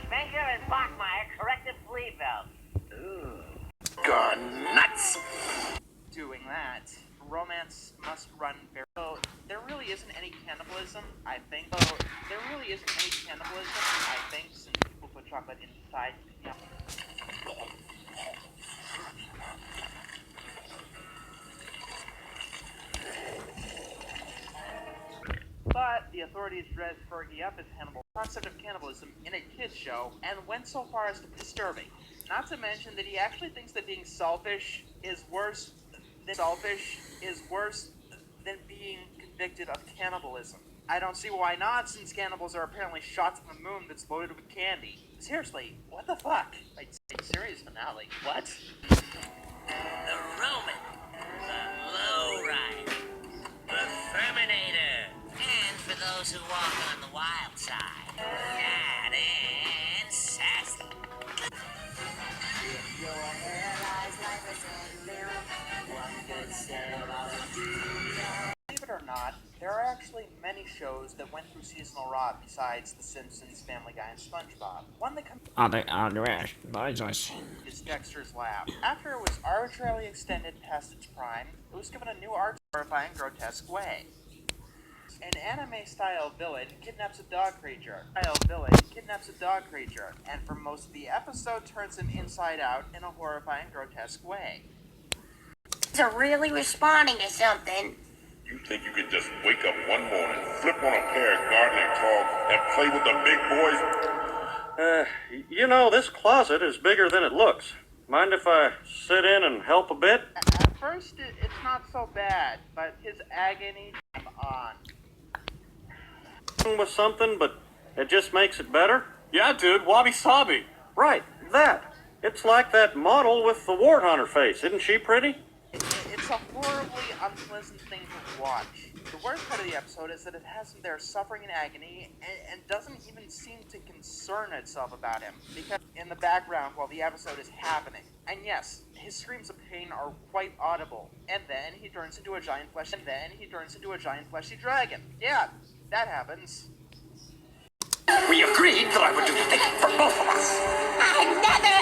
Spanker and Bachmeyer corrective flea belt. Ooh. Gone nuts. Doing that, romance must run very. So there really isn't any cannibalism, I think. Since people put chocolate inside. Yeah. But the authorities dressed Fergie up as Hannibal. The concept of cannibalism in a kids show and went so far as to be disturbing. Not to mention that he actually thinks that being selfish is worse than being convicted of cannibalism. I don't see why not, since cannibals are apparently shots from the moon that's loaded with candy. Seriously, what the fuck? Like, series finale. What? The Roman, the Lowrider, the Terminator, and for those who walk on the wild side, Nat and Sassy. If your hair lies like a sandal, one good step out of Believe it or not, there are actually many shows that went through seasonal rot besides The Simpsons, Family Guy, and SpongeBob. One that comes is Dexter's Lab. After it was arbitrarily extended past its prime, it was given a new art horrifying, grotesque way. An anime-style villain kidnaps a dog creature, and for most of the episode turns him inside out in a horrifying, grotesque way. Are really responding to something. You think you could just wake up one morning, flip on a pair of gardening clogs, and play with the big boys? You know, this closet is bigger than it looks. Mind if I sit in and help a bit? At first, it's not so bad, but his agony came on. With something, but it just makes it better? Yeah, dude, Wabi Sabi. Right, that. It's like that model with the wart on her face. Isn't she pretty? It's a horribly unpleasant thing to watch. The worst part of the episode is that it has him there suffering in agony and doesn't even seem to concern itself about him, because in the background while the episode is happening. And yes, his screams of pain are quite audible. And then he turns into a giant fleshy dragon. Yeah, that happens. We agreed that I would do the thinking for both of us. Another